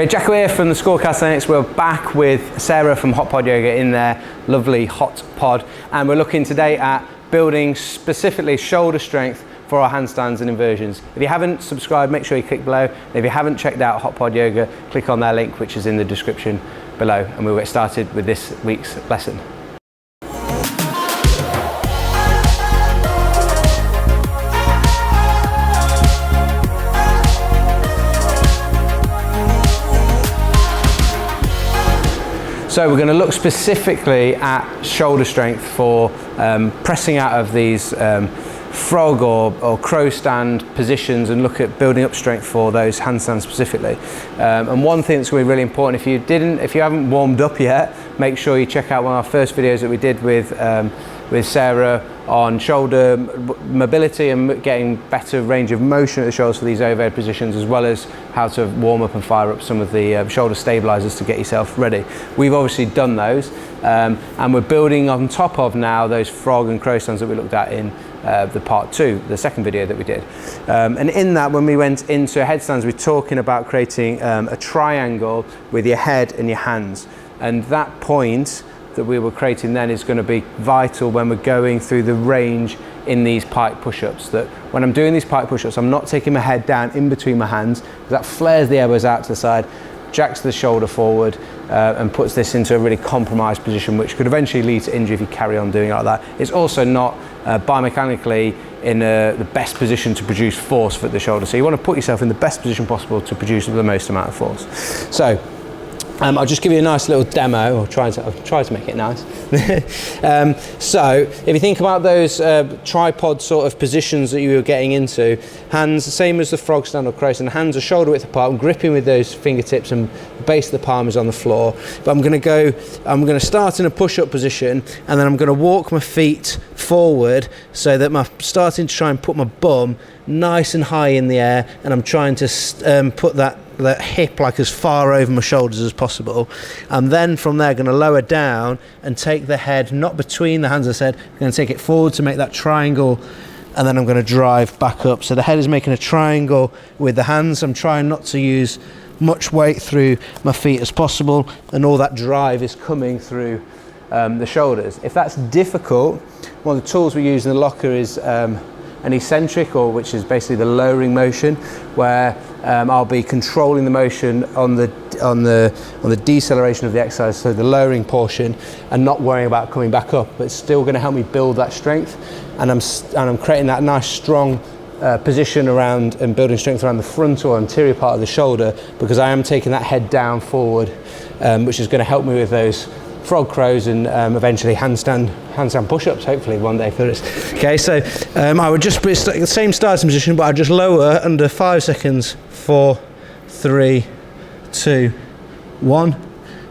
Okay, Jacko here from the School of Calisthenics. We're back with Sarah from Hot Pod Yoga in their lovely hot pod, and we're looking today at building specifically shoulder strength for our handstands and inversions. If you haven't subscribed, make sure you click below. And if you haven't checked out Hot Pod Yoga, click on their link, which is in the description below, and we'll get started with this week's lesson. So we're going to look specifically at shoulder strength for pressing out of these frog or crow stand positions, and look at building up strength for those handstands specifically. And one thing that's going to be really important, if you haven't warmed up yet, make sure you check out one of our first videos that we did with Sarah on shoulder mobility and getting better range of motion at the shoulders for these overhead positions, as well as how to warm up and fire up some of the shoulder stabilizers to get yourself ready. We've obviously done those, and we're building on top of now those frog and crow stands that we looked at in the part 2, the second video that we did. And in that, when we went into headstands, we're talking about creating a triangle with your head and your hands, and that point that we were creating then is going to be vital when we're going through the range in these pike push-ups. That when I'm doing these pike push-ups, I'm not taking my head down in between my hands, because that flares the elbows out to the side, jacks the shoulder forward, and puts this into a really compromised position, which could eventually lead to injury if you carry on doing it like that. It's also not biomechanically in the best position to produce force for the shoulder, so you want to put yourself in the best position possible to produce the most amount of force. So I'll just give you a nice little demo, or try to make it nice. So if you think about those tripod sort of positions that you were getting into, hands the same as the frog stand or crow stand, hands are shoulder width apart, I'm gripping with those fingertips and the base of the palm is on the floor. But I'm going to start in a push-up position, and then I'm going to walk my feet forward so that I'm starting to try and put my bum nice and high in the air, and I'm trying to put that hip like as far over my shoulders as possible. And then from there, going to lower down and take the head not between the hands, as I said, I'm going to take it forward to make that triangle, and then I'm going to drive back up. So the head is making a triangle with the hands. I'm trying not to use much weight through my feet as possible, and all that drive is coming through the shoulders. If that's difficult, one of the tools we use in the locker is an eccentric, or which is basically the lowering motion, where I'll be controlling the motion on the deceleration of the exercise, so the lowering portion, and not worrying about coming back up. But it's still going to help me build that strength, and I'm creating that nice strong position around and building strength around the frontal or anterior part of the shoulder, because I am taking that head down forward, which is going to help me with those frog crows and eventually handstand push-ups, hopefully one day for us. Okay, so I would just be the same starting position, but I'd just lower under 5 seconds. 4, 3, 2, 1.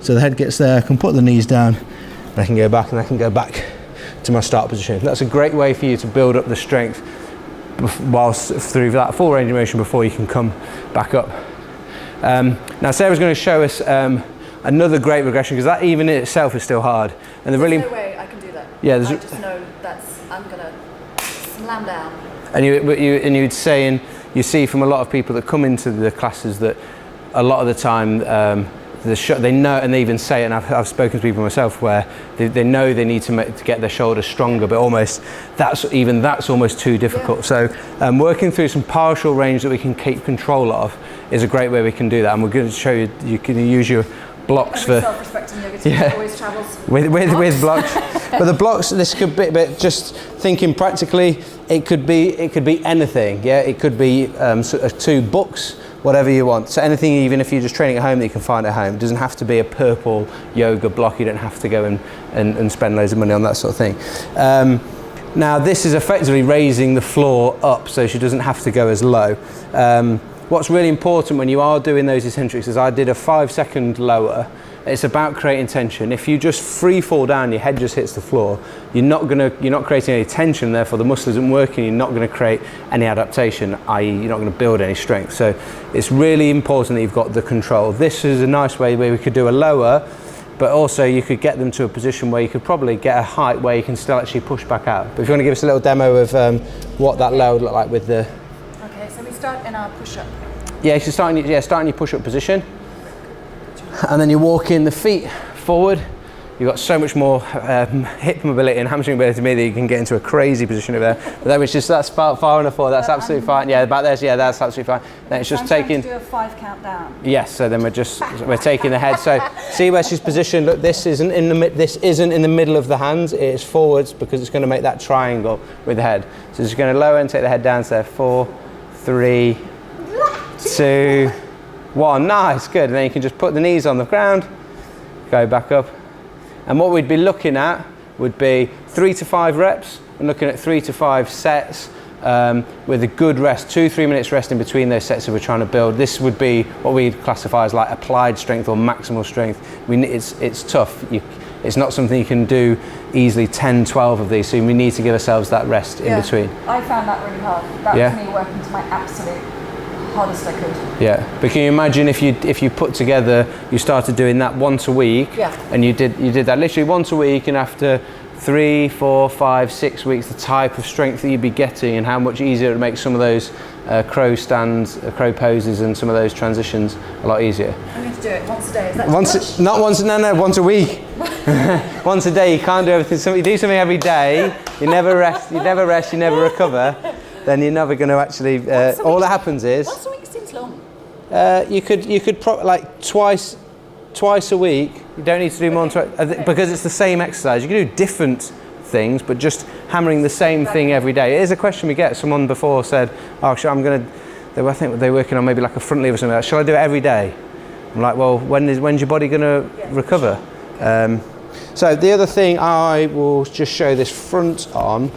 So the head gets there, I can put the knees down, and I can go back, and I can go back to my start position. That's a great way for you to build up the strength whilst through that full range of motion before you can come back up. Now Sarah's going to show us another great regression, because that even in itself is still hard. And there's no way I can do that. Yeah, I just know I'm gonna slam down. And you'd say, and you see from a lot of people that come into the classes, that a lot of the time they know, and they even say it, and I've spoken to people myself where they know they need to get their shoulders stronger, but almost that's almost too difficult. Yeah. So working through some partial range that we can keep control of is a great way we can do that, and we're going to show you. You can use your blocks for self-respecting yoga team always travels with blocks. But the blocks, this could be, but just thinking practically, it could be anything. Yeah, it could be 2 books, whatever you want. So anything, even if you're just training at home, that you can find at home. It doesn't have to be a purple yoga block. You don't have to go and spend loads of money on that sort of thing. Now this is effectively raising the floor up, so she doesn't have to go as low. What's really important when you are doing those eccentrics is I did a 5-second lower. It's about creating tension. If you just free fall down, your head just hits the floor, you're not creating any tension, therefore the muscle isn't working, you're not going to create any adaptation, i.e. you're not going to build any strength. So it's really important that you've got the control. This is a nice way where we could do a lower, but also you could get them to a position where you could probably get a height where you can still actually push back out. But if you want to give us a little demo of what that lower would look like with the... Okay, so we start in our push-up. Yeah, so starting your push-up position. And then you're walking the feet forward. You've got so much more hip mobility and hamstring mobility to me that you can get into a crazy position over there. But that was just, that's far enough forward, that's absolutely fine. Yeah, about there, yeah, that's absolutely fine. Then it's just taking... do a 5 count down. Yes, so then we're taking the head. So see where she's positioned, look, this isn't in the middle of the hands, it is forwards because it's going to make that triangle with the head. So just going to lower and take the head down to there. 4, 3, 2, 1. Nice, good. And then you can just put the knees on the ground, go back up. And what we'd be looking at would be 3 to 5 reps and looking at 3 to 5 sets with a good rest, 2-3 minutes rest in between those sets if we're trying to build. This would be what we'd classify as like applied strength or maximal strength. It's tough. It's not something you can do easily 10, 12 of these, so we need to give ourselves that rest in between. I found that really hard. That was me working to my absolute hardest I could. Yeah, but can you imagine if you put together, you started doing that once a week, and you did that literally once a week, and after 3, 4, 5, 6 weeks, the type of strength that you'd be getting and how much easier it would make some of those crow stands, crow poses, and some of those transitions a lot easier. I need to do it once a day. Is that too much? Once a week. Once a day. You can't do everything. So you do something every day. You never rest. You never recover. Then you're never going to actually. All that happens is. Once a week seems long. You could like twice a week. You don't need to do more than twice because it's the same exercise. You can do different things, but just hammering the same thing every day. It is a question we get. Someone before said, "Oh, I'm going to." I think they're working on maybe like a front lever or something. Like, shall I do it every day? I'm like, well, when's your body going to recover? So the other thing I will just show this front on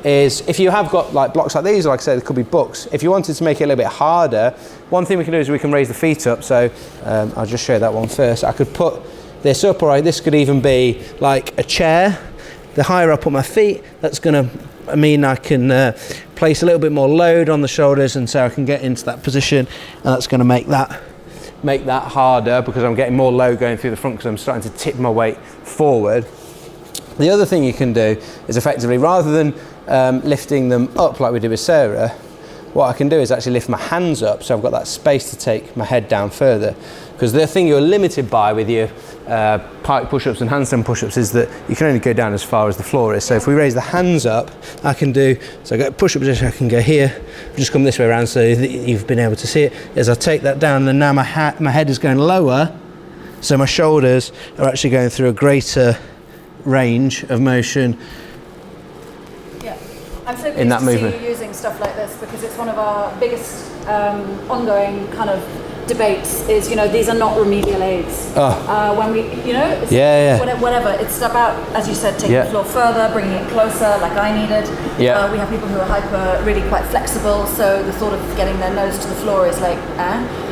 is if you have got like blocks like these, or like I said, there could be books. If you wanted to make it a little bit harder, one thing we can do is we can raise the feet up. So I'll just show that one first. I could put this up, or this could even be like a chair. The higher I put my feet, that's going to mean I can place a little bit more load on the shoulders, and so I can get into that position, and that's going to make that harder because I'm getting more load going through the front because I'm starting to tip my weight forward. The other thing you can do is effectively, rather than lifting them up like we did with Sarah, what I can do is actually lift my hands up so I've got that space to take my head down further. Because the thing you're limited by with your pike push-ups and handstand push-ups is that you can only go down as far as the floor is. So if we raise the hands up, I can do, so I get a push-up position, I can go here, just come this way around so that you've been able to see it. As I take that down, and now my head is going lower, so my shoulders are actually going through a greater range of motion. I'm so pleased to see you using stuff like this because it's one of our biggest ongoing kind of debates is, these are not remedial aids. When we, whatever, it's about, as you said, taking the floor further, bringing it closer, like I needed. We have people who are really quite flexible, so the thought of getting their nose to the floor is like,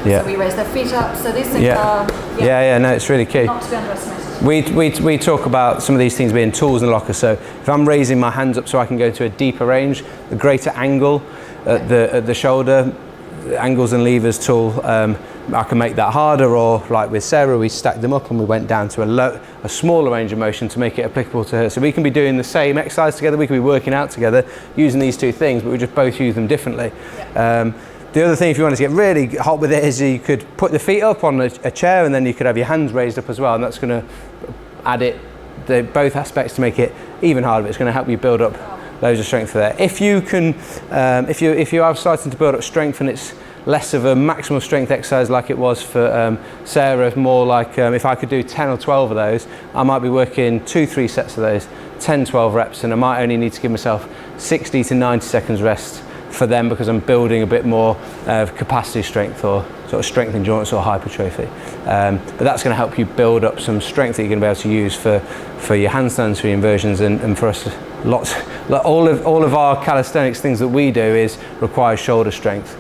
So we raise their feet up, so these things are... no, it's really key. Not to be underestimated. We talk about some of these things being tools in the locker, so if I'm raising my hands up so I can go to a deeper range, the greater angle at the shoulder, angles and levers tool, I can make that harder, or like with Sarah, we stacked them up and we went down to a smaller range of motion to make it applicable to her. So we can be doing the same exercise together, we can be working out together using these two things, but we just both use them differently. The other thing, if you wanted to get really hot with it, is you could put the feet up on a chair and then you could have your hands raised up as well, and that's going to add both aspects to make it even harder. It's going to help you build up loads of strength for there. If you can, if you are starting to build up strength and it's less of a maximal strength exercise like it was for Sarah, more like if I could do 10 or 12 of those, I might be working 2-3 sets of those, 10, 12 reps, and I might only need to give myself 60 to 90 seconds rest for them because I'm building a bit more capacity strength or sort of strength endurance or hypertrophy. But that's going to help you build up some strength that you're going to be able to use for your handstands, for your inversions, and for us, all of our calisthenics things that we do require shoulder strength.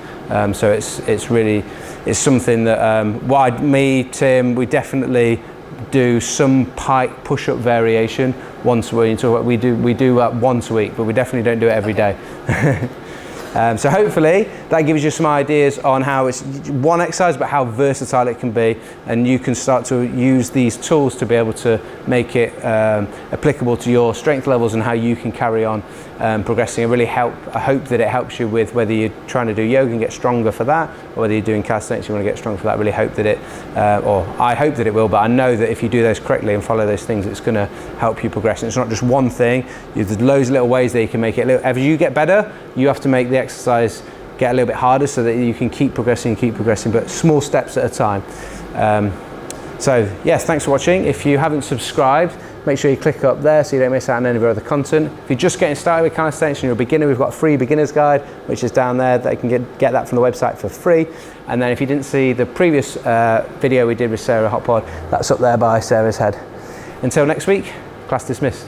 So it's something that me, Tim, we definitely do some pike push-up variation once a week. We do that once a week, but we definitely don't do it every day. So hopefully that gives you some ideas on how it's one exercise, but how versatile it can be, and you can start to use these tools to be able to make it applicable to your strength levels and how you can carry on progressing. And really I hope that it helps you with whether you're trying to do yoga and get stronger for that, or whether you're doing calisthenics and you want to get stronger for that. I really hope that or I hope that it will, but I know that if you do those correctly and follow those things, it's going to help you progress. And it's not just one thing. There's loads of little ways that you can make it. As you get better, you have to make the exercise get a little bit harder so that you can keep progressing, but small steps at a time. So yes, thanks for watching. If you haven't subscribed, make sure you click up there so you don't miss out on any of our other content. If you're just getting started with calisthenics and you're a beginner, we've got a free beginner's guide, which is down there. They can get that from the website for free. And then if you didn't see the previous video we did with Sarah Hotpod, that's up there by Sarah's head. Until next week, class dismissed.